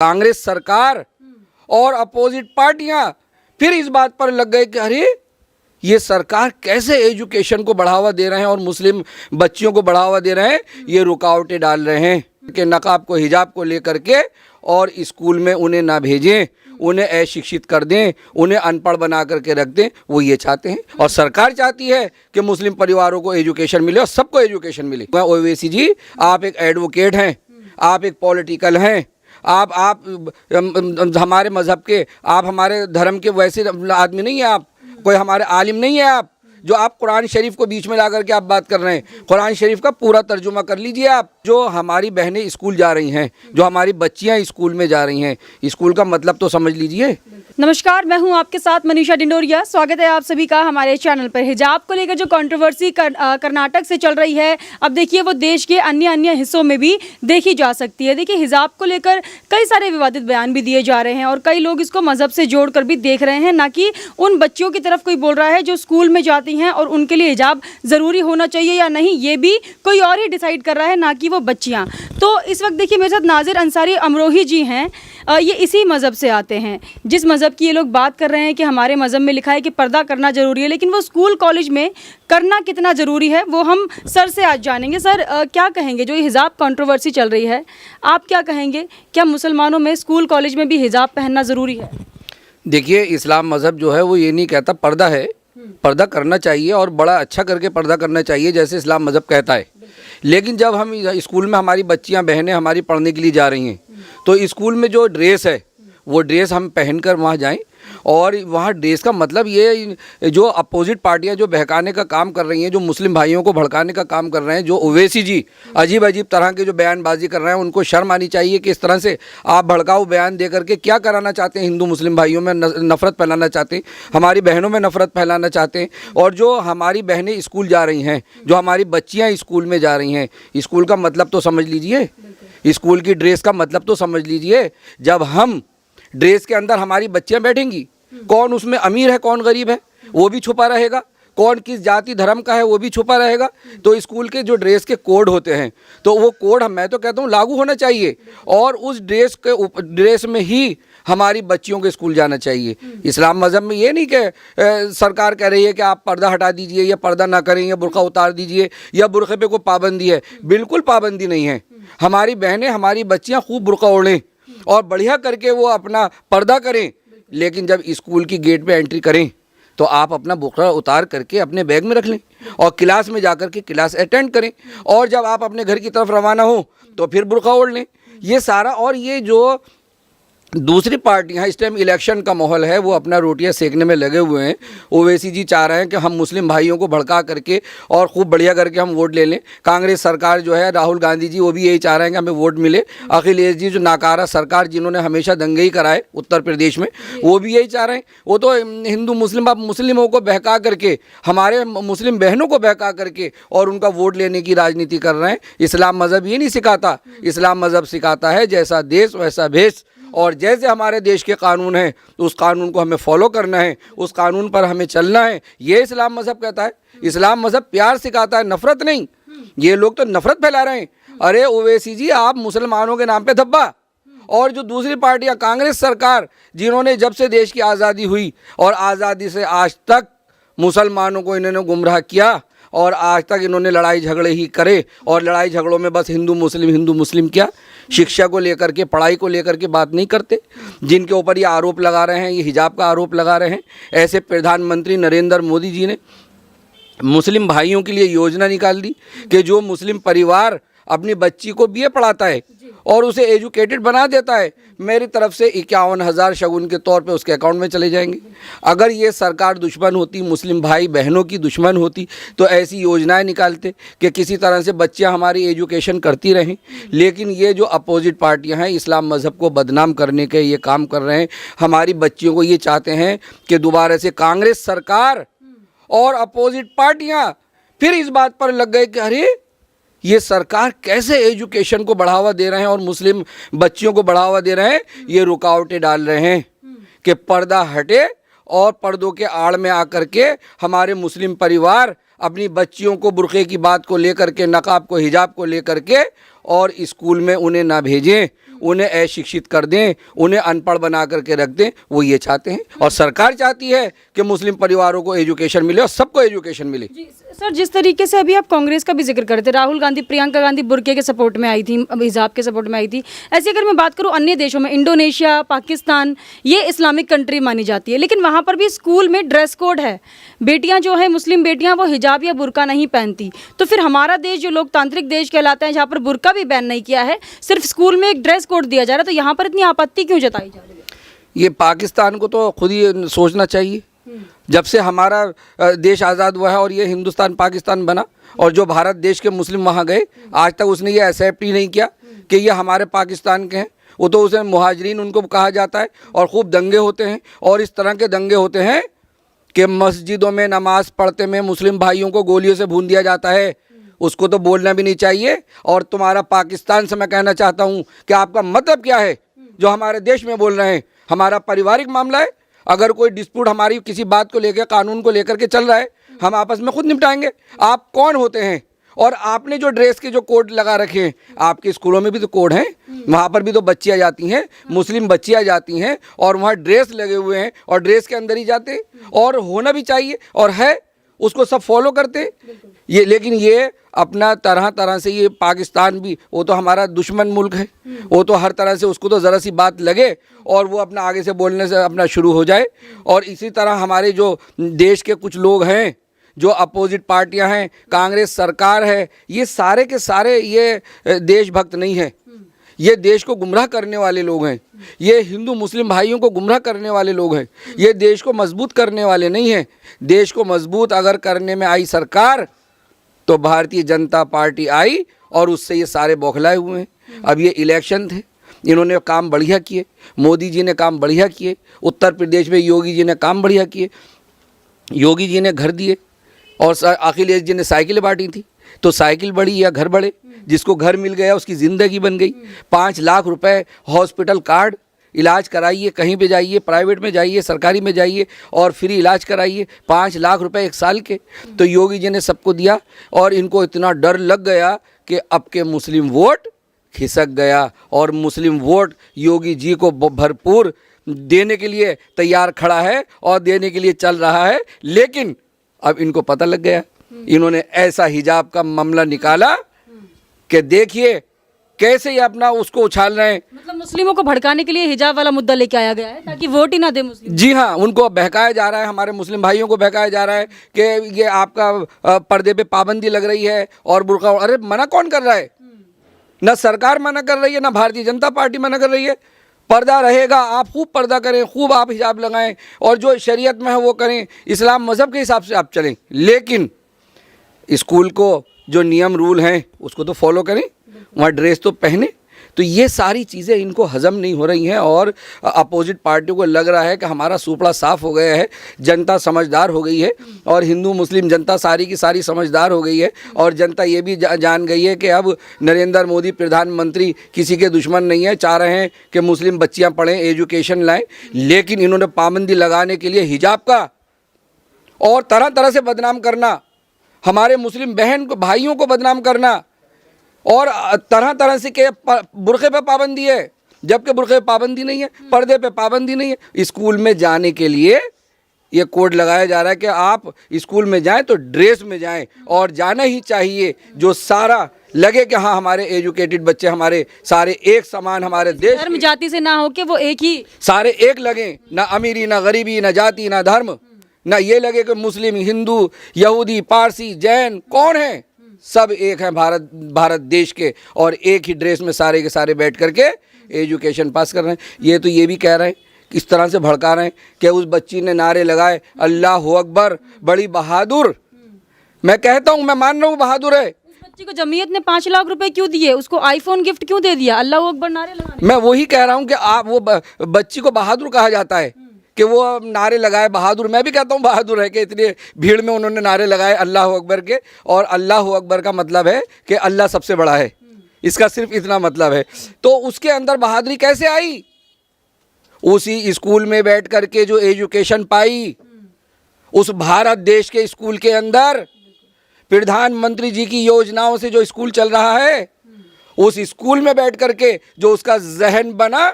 कांग्रेस सरकार और अपोजिट पार्टियां फिर इस बात पर लग गए कि अरे ये सरकार कैसे एजुकेशन को बढ़ावा दे रहे हैं और मुस्लिम बच्चियों को बढ़ावा दे रहे हैं, ये रुकावटें डाल रहे हैं कि नकाब को हिजाब को लेकर के और स्कूल में उन्हें ना भेजें, उन्हें अशिक्षित कर दें, उन्हें अनपढ़ बना करके रख दें। वो ये चाहते हैं और सरकार चाहती है कि मुस्लिम परिवारों को एजुकेशन मिले और सबको एजुकेशन मिले। ओवैसी जी, आप एक एडवोकेट हैं, आप एक पॉलिटिकल हैं, आप हमारे मज़हब के, आप हमारे धर्म के वैसे आदमी नहीं है, आप कोई हमारे आलिम नहीं है, आप जो आप कुरान शरीफ को बीच में ला करके आप बात कर रहे हैं। कुरान शरीफ का पूरा तर्जुमा कर लीजिए आप। जो हमारी बहनें स्कूल जा रही हैं, जो हमारी बच्चियां स्कूल में जा रही हैं, स्कूल का मतलब तो समझ लीजिए। नमस्कार, मैं हूं आपके साथ मनीषा डिंडोरिया। स्वागत है आप सभी का हमारे चैनल पर। हिजाब को लेकर जो कंट्रोवर्सी कर्नाटक से चल रही है, अब देखिए वो देश के अन्य हिस्सों में भी देखी जा सकती है। देखिए हिजाब को लेकर कई सारे विवादित बयान भी दिए जा रहे हैं और कई लोग इसको मजहब से जोड़कर भी देख रहे हैं, ना कि उन बच्चियों की तरफ कोई बोल रहा है जो स्कूल में जाती हैं और उनके लिए हिजाब ज़रूरी होना चाहिए या नहीं, ये भी कोई और ही डिसाइड कर रहा है, ना कि वो बच्चियाँ। तो इस वक्त देखिए मेरे साथ नाजिर अंसारी अमरोही जी हैं। ये इसी मज़हब से आते हैं जिस मज़हब की ये लोग बात कर रहे हैं कि हमारे मज़हब में लिखा है कि पर्दा करना ज़रूरी है, लेकिन वो स्कूल कॉलेज में करना कितना ज़रूरी है वो हम सर से आज जानेंगे। सर, क्या कहेंगे, जो ये हिजाब कंट्रोवर्सी चल रही है, आप क्या कहेंगे? क्या मुसलमानों में स्कूल कॉलेज में भी हिजाब पहनना ज़रूरी है? देखिए, इस्लाम मज़हब जो है वो ये नहीं कहता पर्दा है, पर्दा करना चाहिए और बड़ा अच्छा करके पर्दा करना चाहिए जैसे इस्लाम मज़हब कहता है। लेकिन जब हम स्कूल में हमारी बच्चियां बहनें हमारी पढ़ने के लिए जा रही हैं, तो स्कूल में जो ड्रेस है वो ड्रेस हम पहनकर वहाँ जाएं। और वहाँ ड्रेस का मतलब ये जो अपोजिट पार्टियां जो बहकाने का काम कर रही हैं, जो मुस्लिम भाइयों को भड़काने का काम कर रहे हैं, जो ओवैसी जी अजीब अजीब तरह के जो बयानबाजी कर रहे हैं, उनको शर्म आनी चाहिए कि इस तरह से आप भड़काऊ बयान दे करके क्या कराना चाहते हैं। हिंदू मुस्लिम भाइयों में नफ़रत फैलाना चाहते हैं, हमारी बहनों में नफ़रत फैलाना चाहते हैं। और जो हमारी बहनें स्कूल जा रही हैं, जो हमारी बच्चियाँ स्कूल में जा रही हैं, स्कूल का मतलब तो समझ लीजिए, स्कूल की ड्रेस का मतलब तो समझ लीजिए। जब हम ड्रेस के अंदर हमारी बच्चियां बैठेंगी, कौन उसमें अमीर है कौन गरीब है वो भी छुपा रहेगा, कौन किस जाति धर्म का है वो भी छुपा रहेगा। तो स्कूल के जो ड्रेस के कोड होते हैं, तो वो कोड मैं तो कहता हूँ लागू होना चाहिए और उस ड्रेस में ही हमारी बच्चियों के स्कूल जाना चाहिए। इस्लाम मज़हब में ये नहीं कि सरकार कह रही है कि आप पर्दा हटा दीजिए या पर्दा ना करें या बुर्का उतार दीजिए या बुर्के पे कोई पाबंदी है। बिल्कुल पाबंदी नहीं है। हमारी बहनें हमारी बच्चियाँ खूब बुर्का ओढ़ें और बढ़िया करके वो अपना पर्दा करें, लेकिन जब स्कूल की गेट पे एंट्री करें तो आप अपना बुर्का उतार करके अपने बैग में रख लें और क्लास में जाकर के क्लास अटेंड करें। और जब आप अपने घर की तरफ रवाना हो तो फिर बुर्का ओढ़ लें। ये सारा, और ये जो दूसरी पार्टियां, इस टाइम इलेक्शन का माहौल है, वो अपना रोटियां सेकने में लगे हुए हैं। ओवैसी जी चाह रहे हैं कि हम मुस्लिम भाइयों को भड़का करके और खूब बढ़िया करके हम वोट ले लें। कांग्रेस सरकार जो है, राहुल गांधी जी, वो भी यही चाह रहे हैं कि हमें वोट मिले। अखिलेश जी जो नाकारा सरकार जिन्होंने हमेशा दंगे ही कराए उत्तर प्रदेश में, वो भी यही चाह रहे हैं। वो तो हिंदू मुस्लिम, आप मुस्लिमों को बहका करके, हमारे मुस्लिम बहनों को बहका करके और उनका वोट लेने की राजनीति कर रहे हैं। इस्लाम मज़हब ये नहीं सिखाता। इस्लाम मज़हब सिखाता है जैसा देश वैसा भेष, और जैसे हमारे देश के कानून हैं उस कानून को हमें फॉलो करना है, उस कानून पर हमें चलना है। ये इस्लाम मज़हब कहता है। इस्लाम मज़हब प्यार सिखाता है, नफ़रत नहीं। ये लोग तो नफ़रत फैला रहे हैं। अरे ओवैसी जी, आप मुसलमानों के नाम पे धब्बा, और जो दूसरी पार्टियां, कांग्रेस सरकार, जिन्होंने जब से देश की आज़ादी हुई और आज़ादी से आज तक मुसलमानों को इन्होंने गुमराह किया और आज तक इन्होंने लड़ाई झगड़े ही करे। और लड़ाई झगड़ों में बस हिंदू मुस्लिम क्या, शिक्षा को लेकर के, पढ़ाई को लेकर के बात नहीं करते। जिनके ऊपर ये आरोप लगा रहे हैं, ये हिजाब का आरोप लगा रहे हैं, ऐसे प्रधानमंत्री नरेंद्र मोदी जी ने मुस्लिम भाइयों के लिए योजना निकाल दी कि जो मुस्लिम परिवार अपनी बच्ची को बीए पढ़ाता है और उसे एजुकेटेड बना देता है, मेरी तरफ से 51,000 शगुन के तौर पे उसके अकाउंट में चले जाएंगे। अगर ये सरकार दुश्मन होती, मुस्लिम भाई बहनों की दुश्मन होती, तो ऐसी योजनाएं निकालते कि किसी तरह से बच्चियां हमारी एजुकेशन करती रहें। लेकिन ये जो अपोजिट पार्टियां हैं, इस्लाम मज़हब को बदनाम करने के ये काम कर रहे हैं। हमारी बच्चियों को ये चाहते हैं कि दोबारा से कांग्रेस सरकार और अपोजिट पार्टियाँ फिर इस बात पर लग गए कि अरे ये सरकार कैसे एजुकेशन को बढ़ावा दे रहे हैं और मुस्लिम बच्चियों को बढ़ावा दे रहे हैं, ये रुकावटें डाल रहे हैं कि पर्दा हटे और पर्दों के आड़ में आकर के हमारे मुस्लिम परिवार अपनी बच्चियों को बुर्के की बात को लेकर के, नकाब को, हिजाब को लेकर के और स्कूल में उन्हें ना भेजें, उन्हें अशिक्षित कर दें, उन्हें अनपढ़ बना करके रख दें, वो ये चाहते हैं। और सरकार चाहती है कि मुस्लिम परिवारों को एजुकेशन मिले और सबको एजुकेशन मिले। सर, जिस तरीके से अभी आप कांग्रेस का भी जिक्र करते, राहुल गांधी, प्रियंका गांधी बुर्के के सपोर्ट में आई थी, हिजाब के सपोर्ट में आई थी, ऐसे अगर मैं बात करूं अन्य देशों में, इंडोनेशिया, पाकिस्तान, ये इस्लामिक कंट्री मानी जाती है, लेकिन वहाँ पर भी स्कूल में ड्रेस कोड है। बेटियाँ जो है, मुस्लिम बेटियाँ, वो हिजाब या बुर्का नहीं पहनती। तो फिर हमारा देश जो लोकतांत्रिक देश कहलाता है, जहाँ पर बुर्का भी बैन नहीं किया है, सिर्फ स्कूल में एक ड्रेस कोड दिया जा रहा है, तो यहाँ पर इतनी आपत्ति क्यों जताई जा रही है? ये पाकिस्तान को तो खुद ही सोचना चाहिए। जब से हमारा देश आज़ाद हुआ है और ये हिंदुस्तान पाकिस्तान बना, और जो भारत देश के मुस्लिम वहाँ गए, आज तक उसने ये एक्सेप्ट ही नहीं किया कि ये हमारे पाकिस्तान के हैं। वो तो उसे मुहाजिरीन उनको कहा जाता है, और खूब दंगे होते हैं। और इस तरह के दंगे होते हैं कि मस्जिदों में नमाज पढ़ते में मुस्लिम भाइयों को गोलियों से भून दिया जाता है। उसको तो बोलना भी नहीं चाहिए। और तुम्हारा पाकिस्तान से मैं कहना चाहता हूँ कि आपका मतलब क्या है जो हमारे देश में बोल रहे हैं? हमारा पारिवारिक मामला है। अगर कोई डिस्प्यूट हमारी किसी बात को लेकर, कानून को लेकर के चल रहा है, हम आपस में खुद निपटाएंगे। आप कौन होते हैं? और आपने जो ड्रेस के जो कोड लगा रखे हैं, आपके स्कूलों में भी तो कोड हैं, वहाँ पर भी तो बच्चियाँ जाती हैं, मुस्लिम बच्चियाँ जाती हैं, और वहाँ ड्रेस लगे हुए हैं और ड्रेस के अंदर ही जाते हैं। और होना भी चाहिए, और है, उसको सब फॉलो करते हैं ये। लेकिन ये अपना तरह तरह से, ये पाकिस्तान भी, वो तो हमारा दुश्मन मुल्क है, वो तो हर तरह से, उसको तो ज़रा सी बात लगे और वो अपना आगे से बोलने से अपना शुरू हो जाए। और इसी तरह हमारे जो देश के कुछ लोग हैं, जो अपोजिट पार्टियां हैं, कांग्रेस सरकार है, ये सारे के सारे ये देशभक्त नहीं है। ये देश को गुमराह करने वाले लोग हैं। ये हिंदू मुस्लिम भाइयों को गुमराह करने वाले लोग हैं। ये देश को मजबूत करने वाले नहीं हैं। देश को मजबूत अगर करने में आई सरकार, तो भारतीय जनता पार्टी आई, और उससे ये सारे बौखलाए हुए हैं। अब ये इलेक्शन थे, इन्होंने काम बढ़िया किए, मोदी जी ने काम बढ़िया किए, उत्तर प्रदेश में योगी जी ने काम बढ़िया किए, योगी जी ने घर दिए, और अखिलेश जी ने साइकिल बांटी थी। तो साइकिल बढ़ी या घर बढ़े? जिसको घर मिल गया उसकी ज़िंदगी बन गई। 5 लाख रुपए हॉस्पिटल कार्ड, इलाज कराइए, कहीं पे जाइए, प्राइवेट में जाइए, सरकारी में जाइए, और फ्री इलाज कराइए, 5 लाख रुपए 1 साल के। तो योगी जी ने सबको दिया, और इनको इतना डर लग गया कि अब के मुस्लिम वोट खिसक गया, और मुस्लिम वोट योगी जी को भरपूर देने के लिए तैयार खड़ा है और देने के लिए चल रहा है। लेकिन अब इनको पता लग गया, इन्होंने ऐसा हिजाब का मामला निकाला कि देखिए कैसे ये अपना उसको उछाल रहे हैं। मतलब मुस्लिमों को भड़काने के लिए हिजाब वाला मुद्दा लेके आया गया है, ताकि वोट ही ना दे मुस्लिम। जी हाँ, उनको बहकाया जा रहा है, हमारे मुस्लिम भाइयों को बहकाया जा रहा है कि ये आपका पर्दे पे पाबंदी लग रही है और बुर्का। अरे मना कौन कर रहा है? ना सरकार मना कर रही है, ना भारतीय जनता पार्टी मना कर रही है। पर्दा रहेगा, आप खूब पर्दा करें, खूब आप हिजाब लगाएं, और जो शरीयत में है वो करें, इस्लाम मज़हब के हिसाब से आप चलें। लेकिन स्कूल को जो नियम रूल हैं उसको तो फॉलो करें, वहाँ ड्रेस तो पहने। तो ये सारी चीज़ें इनको हज़म नहीं हो रही हैं, और अपोजिट पार्टियों को लग रहा है कि हमारा सूपड़ा साफ़ हो गया है, जनता समझदार हो गई है, और हिंदू मुस्लिम जनता सारी की सारी समझदार हो गई है। और जनता ये भी जान गई है कि अब नरेंद्र मोदी प्रधानमंत्री किसी के दुश्मन नहीं है, चाह रहे हैं कि मुस्लिम बच्चियाँ पढ़ें, एजुकेशन लाएँ। लेकिन इन्होंने पाबंदी लगाने के लिए हिजाब का और तरह तरह से बदनाम करना, हमारे मुस्लिम बहन को, भाइयों को बदनाम करना, और तरह तरह से के बुर्के पे पाबंदी है, जबकि बुर्के पे पाबंदी नहीं है, पर्दे पे पाबंदी नहीं है। स्कूल में जाने के लिए ये कोड लगाया जा रहा है कि आप स्कूल में जाएं तो ड्रेस में जाएं, और जाना ही चाहिए, जो सारा लगे कि हाँ हमारे एजुकेटेड बच्चे, हमारे सारे एक समान, हमारे देश धर्म जाति से ना हो के वो एक ही, सारे एक लगें, ना अमीरी ना गरीबी, ना जाति ना धर्म, ना ये लगे कि मुस्लिम, हिंदू, यहूदी, पारसी, जैन कौन है, सब एक हैं भारत देश के, और एक ही ड्रेस में सारे के सारे बैठ करके एजुकेशन पास कर रहे हैं। ये तो ये भी कह रहे हैं, किस तरह से भड़का रहे हैं कि उस बच्ची ने नारे लगाए अल्लाह अकबर, बड़ी बहादुर। मैं कहता हूँ, मैं मान रहा हूँ बहादुर है। उस बच्ची को जमीयत ने 5 लाख रुपए क्यों दिए? उसको आईफोन गिफ्ट क्यों दे दिया? अल्लाह अकबर नारे लगाने। मैं वही कह रहा हूँ कि आप वो बच्ची को बहादुर कहा जाता है कि वो नारे लगाए बहादुर। मैं भी कहता हूँ बहादुर है कि इतनी भीड़ में उन्होंने नारे लगाए अल्लाह अकबर के, और अल्लाह अकबर का मतलब है कि अल्लाह सबसे बड़ा है, इसका सिर्फ इतना मतलब है। तो उसके अंदर बहादुरी कैसे आई? उसी स्कूल में बैठ करके जो एजुकेशन पाई, उस भारत देश के स्कूल के अंदर प्रधानमंत्री जी की योजनाओं से जो स्कूल चल रहा है, उस स्कूल में बैठ करके जो उसका जहन बना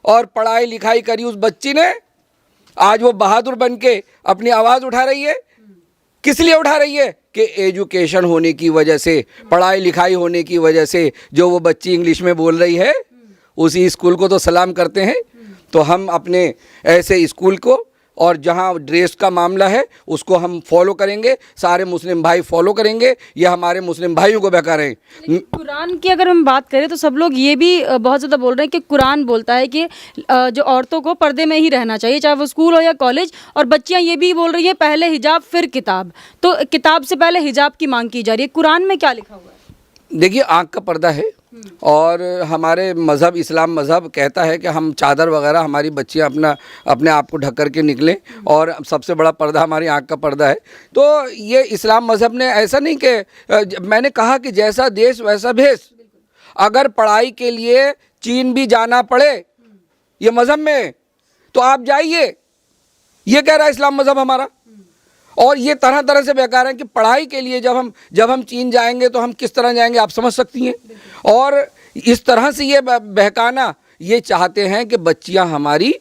और पढ़ाई लिखाई करी उस बच्ची ने, आज वो बहादुर बन के अपनी आवाज़ उठा रही है। किस लिए उठा रही है? कि एजुकेशन होने की वजह से, पढ़ाई लिखाई होने की वजह से जो वो बच्ची इंग्लिश में बोल रही है, उसी स्कूल को तो सलाम करते हैं। तो हम अपने ऐसे स्कूल को और जहाँ ड्रेस का मामला है उसको हम फॉलो करेंगे, सारे मुस्लिम भाई फॉलो करेंगे। ये हमारे मुस्लिम भाइयों को बहका रहे हैं। कुरान की अगर हम बात करें तो सब लोग ये भी बहुत ज़्यादा बोल रहे हैं कि कुरान बोलता है कि जो औरतों को पर्दे में ही रहना चाहिए, चाहे वो स्कूल हो या कॉलेज। और बच्चियां ये भी बोल रही हैं पहले हिजाब फिर किताब, तो किताब से पहले हिजाब की मांग की जा रही है। कुरान में क्या लिखा हुआ है? देखिए, आँख का पर्दा है और हमारे मज़हब इस्लाम मज़हब कहता है कि हम चादर वगैरह हमारी बच्चियां अपने आप को ढक कर के निकलें, और सबसे बड़ा पर्दा हमारी आँख का पर्दा है। तो ये इस्लाम मज़हब ने ऐसा नहीं कि मैंने कहा कि जैसा देश वैसा भेष। अगर पढ़ाई के लिए चीन भी जाना पड़े ये मज़हब में तो आप जाइए, ये कह रहा है इस्लाम मज़हब हमारा। और ये तरह तरह से बेकार है कि पढ़ाई के लिए जब हम चीन जाएंगे तो हम किस तरह जाएंगे, आप समझ सकती हैं। और इस तरह से ये बहकाना, ये चाहते हैं कि बच्चियां हमारी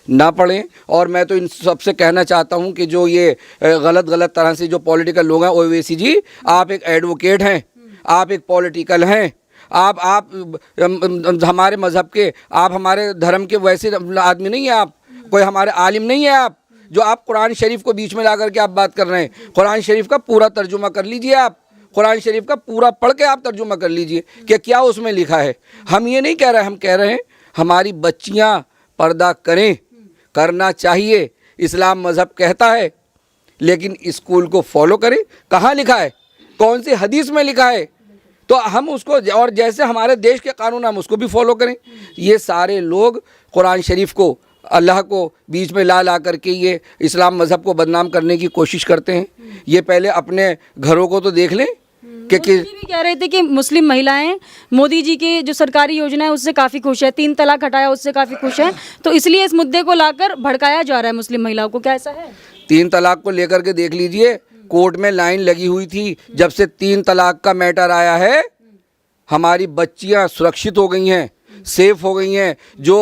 ना पढ़ें। और मैं तो इन सबसे कहना चाहता हूं कि जो ये गलत तरह से जो पॉलिटिकल लोग हैं, ओवैसी जी आप एक एडवोकेट हैं, आप एक पॉलिटिकल हैं, आप हमारे मज़हब के, आप हमारे धर्म के वैसे आदमी नहीं हैं, आप कोई हमारे आलिम नहीं है आप, जो आप कुरान शरीफ को बीच में ला करके आप बात कर रहे हैं। कुरान शरीफ का पूरा तर्जुमा कर लीजिए, आप कुरान शरीफ का पूरा पढ़ के आप तर्जुमा कर लीजिए कि क्या उसमें लिखा है। हम ये नहीं कह रहे, हम कह रहे हैं हमारी बच्चियां पर्दा करें, करना चाहिए, इस्लाम मज़हब कहता है, लेकिन स्कूल को फॉलो करें। कहाँ लिखा है, कौन सी हदीस में लिखा है, तो हम उसको, और जैसे हमारे देश के कानून हम उसको भी फॉलो करें। ये सारे लोग कुरान शरीफ को, अल्लाह को बीच में ला करके ये इस्लाम मज़हब को बदनाम करने की कोशिश करते हैं। ये पहले अपने घरों को तो देख लें कि भी कह रहे थे कि मुस्लिम महिलाएं मोदी जी की जो सरकारी योजना है उससे काफ़ी खुश है, 3 तलाक हटाया उससे काफ़ी खुश है, तो इसलिए इस मुद्दे को लाकर भड़काया जा रहा है मुस्लिम महिलाओं को। क्या ऐसा है? 3 तलाक को लेकर के देख लीजिए, कोर्ट में लाइन लगी हुई थी। जब से 3 तलाक का मैटर आया है, हमारी बच्चियां सुरक्षित हो गई हैं, सेफ हो गई हैं। जो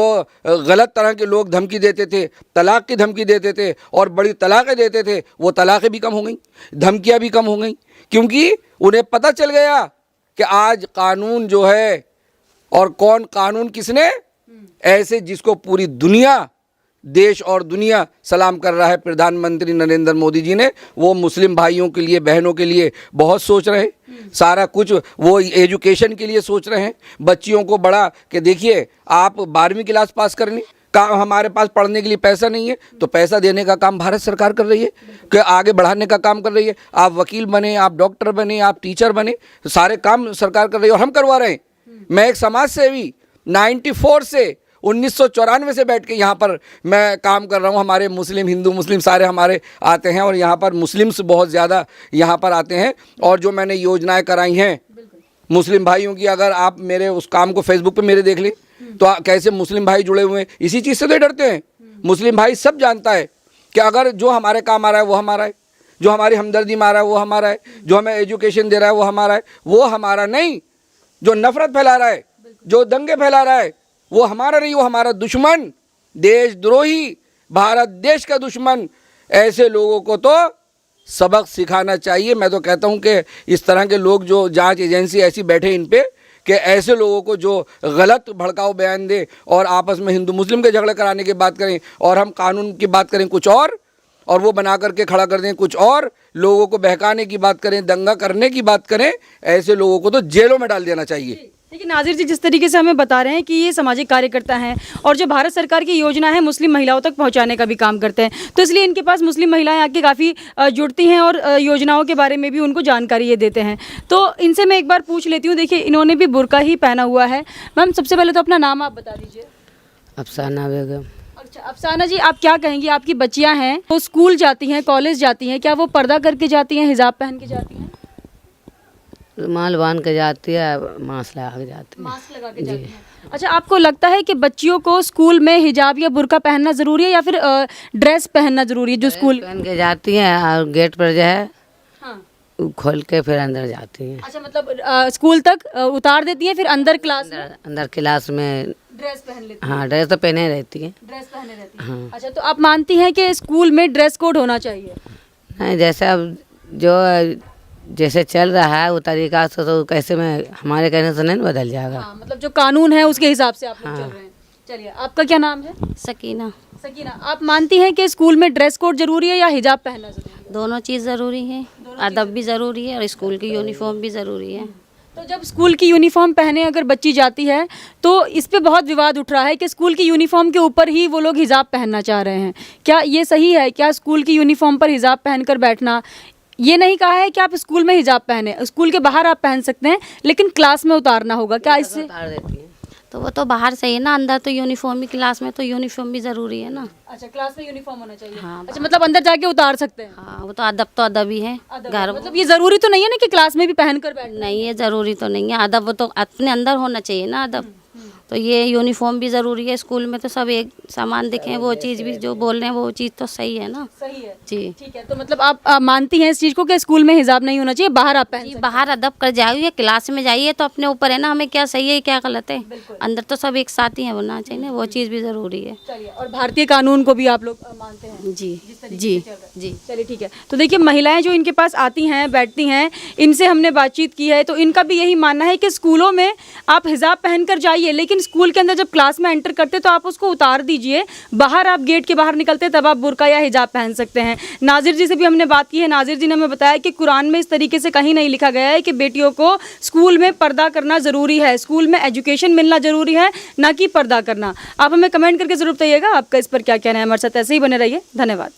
गलत तरह के लोग धमकी देते थे, तलाक की धमकी देते थे और बड़ी तलाक़ें देते थे, वो तलाक़ें भी कम हो गई, धमकियां भी कम हो गई, क्योंकि उन्हें पता चल गया कि आज कानून जो है, और कौन कानून किसने, ऐसे जिसको पूरी दुनिया, देश और दुनिया सलाम कर रहा है, प्रधानमंत्री नरेंद्र मोदी जी ने, वो मुस्लिम भाइयों के लिए, बहनों के लिए बहुत सोच रहे हैं। सारा कुछ वो एजुकेशन के लिए सोच रहे हैं, बच्चियों को बड़ा कि देखिए आप 12वीं क्लास पास करनी का, हमारे पास पढ़ने के लिए पैसा नहीं है, तो पैसा देने का काम भारत सरकार कर रही है, कि आगे बढ़ाने का काम कर रही है। आप वकील बने, आप डॉक्टर बने, आप टीचर बने, सारे काम सरकार कर रही है और हम करवा रहे हैं। मैं एक समाज सेवी 94 से 1994 से बैठ के यहाँ पर मैं काम कर रहा हूँ। हमारे मुस्लिम, हिंदू, मुस्लिम सारे हमारे आते हैं और यहाँ पर मुस्लिम्स बहुत ज़्यादा यहाँ पर आते हैं। और जो मैंने योजनाएं कराई हैं मुस्लिम भाइयों की, अगर आप मेरे उस काम को फेसबुक पे मेरे देख लें तो कैसे मुस्लिम भाई जुड़े हुए हैं, इसी चीज़ से तो डरते हैं। मुस्लिम भाई सब जानता है कि अगर जो हमारे काम आ रहा है वो हमारा है, जो हमारी हमदर्दी में आ रहा है वो हमारा है, जो हमें एजुकेशन दे रहा है वो हमारा है, वो हमारा नहीं। जो नफरत फैला रहा है, जो दंगे फैला रहा है, वो हमारा नहीं, वो हमारा दुश्मन, देशद्रोही, भारत देश का दुश्मन। ऐसे लोगों को तो सबक सिखाना चाहिए। मैं तो कहता हूं कि इस तरह के लोग, जो जांच एजेंसी ऐसी बैठे इन पे, कि ऐसे लोगों को जो गलत भड़काऊ बयान दे और आपस में हिंदू मुस्लिम के झगड़े कराने की बात करें, और हम कानून की बात करें कुछ और वो बना करके खड़ा कर दें कुछ और, लोगों को बहकाने की बात करें, दंगा करने की बात करें, ऐसे लोगों को तो जेलों में डाल देना चाहिए। लेकिन नाजिर जी, जिस तरीके से हमें बता रहे हैं कि ये सामाजिक कार्यकर्ता हैं और जो भारत सरकार की योजना है मुस्लिम महिलाओं तक पहुंचाने का भी काम करते हैं, तो इसलिए इनके पास मुस्लिम महिलाएं आके काफ़ी जुड़ती हैं और योजनाओं के बारे में भी उनको जानकारी ये देते हैं। तो इनसे मैं एक बार पूछ लेती हूँ। देखिए, इन्होंने भी बुर्का ही पहना हुआ है। मैम, सबसे पहले तो अपना नाम आप बता दीजिए। अफसाना बेगम। अच्छा, अफसाना जी, आप क्या कहेंगी? आपकी बच्चियाँ हैं, वो स्कूल जाती हैं, कॉलेज जाती हैं, क्या वो पर्दा करके जाती हैं, हिजाब पहन के जाती हैं? रुमाल बांध के जाती है, मास्क लगा के जाती है। मास्क लगा के जाती हैं। अच्छा, आपको लगता है कि बच्चियों को स्कूल में हिजाब या बुर्का पहनना ज़रूरी है या फिर ड्रेस पहनना ज़रूरी है? जो स्कूल पहन के जाती हैं और गेट पर जो है हाँ, खोल के फिर अंदर जाती हैं। अच्छा, मतलब स्कूल तक उतार देती हैं, फिर अंदर क्लास में अंदर क्लास में ड्रेस पहन लेती हाँ ड्रेस तो पहने रहती है। ड्रेस पहने रहती है। हाँ। अच्छा, तो आप मानती हैं कि स्कूल में ड्रेस कोड होना चाहिए? नहीं, जैसे अब जो जैसे चल रहा है वो तरीका से तो कैसे में हमारे कहने से नहीं बदल जाएगा। हाँ, मतलब जो कानून है उसके हिसाब से आप लोग चल रहे हैं। चलिए, आपका क्या नाम है? सकीना। सकीना, आप मानती हैं कि स्कूल में ड्रेस कोड जरूरी है या हिजाब पहनना जरूरी है? दोनों चीज़ ज़रूरी है, अदब भी ज़रूरी है और स्कूल की यूनिफॉर्म भी ज़रूरी है। तो जब स्कूल की यूनिफॉर्म पहने अगर बच्ची जाती है तो इस पे बहुत विवाद उठ रहा है कि स्कूल की यूनिफॉर्म के ऊपर ही वो लोग हिजाब पहनना चाह रहे हैं। क्या ये सही है? क्या स्कूल की यूनिफॉर्म पर हिजाब पहनकर बैठना, ये नहीं कहा है कि आप स्कूल में हिजाब पहने, स्कूल के बाहर आप पहन सकते हैं लेकिन क्लास में उतारना होगा, क्या इससे? उतार देती है। तो वो तो बाहर से ही ना, अंदर तो यूनिफॉर्म ही, क्लास में तो यूनिफॉर्म भी ज़रूरी है ना। अच्छा, क्लास में यूनिफॉर्म होना चाहिए। हाँ। अच्छा, मतलब अंदर जाके उतार सकते हैं? हाँ, वो तो अदब ही है। घर मतलब ये जरूरी तो नहीं है ना कि क्लास में भी पहन कर बैठना? नहीं, ये ज़रूरी तो नहीं है, अदब वो तो अपने अंदर होना चाहिए ना अदब। तो ये यूनिफॉर्म भी ज़रूरी है, स्कूल में तो सब एक सामान दिखें, वो चीज़ भी जो बोल रहे हैं वो चीज़ तो सही है ना। सही है जी ठीक है। तो मतलब आप मानती हैं इस चीज़ को कि स्कूल में हिजाब नहीं होना चाहिए, बाहर आप पहन जी, बाहर अदब कर जाइए, क्लास में जाइए तो अपने ऊपर है ना, हमें क्या सही है क्या गलत है। अंदर तो सब एक साथ ही है, होना चाहिए ना, वो चीज़ भी ज़रूरी है। चलिए, और भारतीय कानून को भी आप लोग मानते हैं? जी तरीके जी से चल रहा है। जी। चलिए ठीक है। तो देखिए, महिलाएं जो इनके पास आती हैं, बैठती हैं, इनसे हमने बातचीत की है, तो इनका भी यही मानना है कि स्कूलों में आप हिजाब पहनकर जाइए, लेकिन स्कूल के अंदर जब क्लास में एंटर करते तो आप उसको उतार दीजिए। बाहर आप गेट के बाहर निकलते तब आप बुर्का या हिजाब पहन सकते हैं। नाजिर जी से भी हमने बात की है। नाजिर जी ने हमें बताया कि कुरान में इस तरीके से कहीं नहीं लिखा गया है कि बेटियों को स्कूल में पर्दा करना ज़रूरी है, स्कूल में एजुकेशन मिलना ज़रूरी है, ना कि पर्दा करना। आप हमें कमेंट करके ज़रूर बताइएगा आपका इस पर क्या कहना है। हमारे साथ ऐसे ही बने रहिए। धन्यवाद।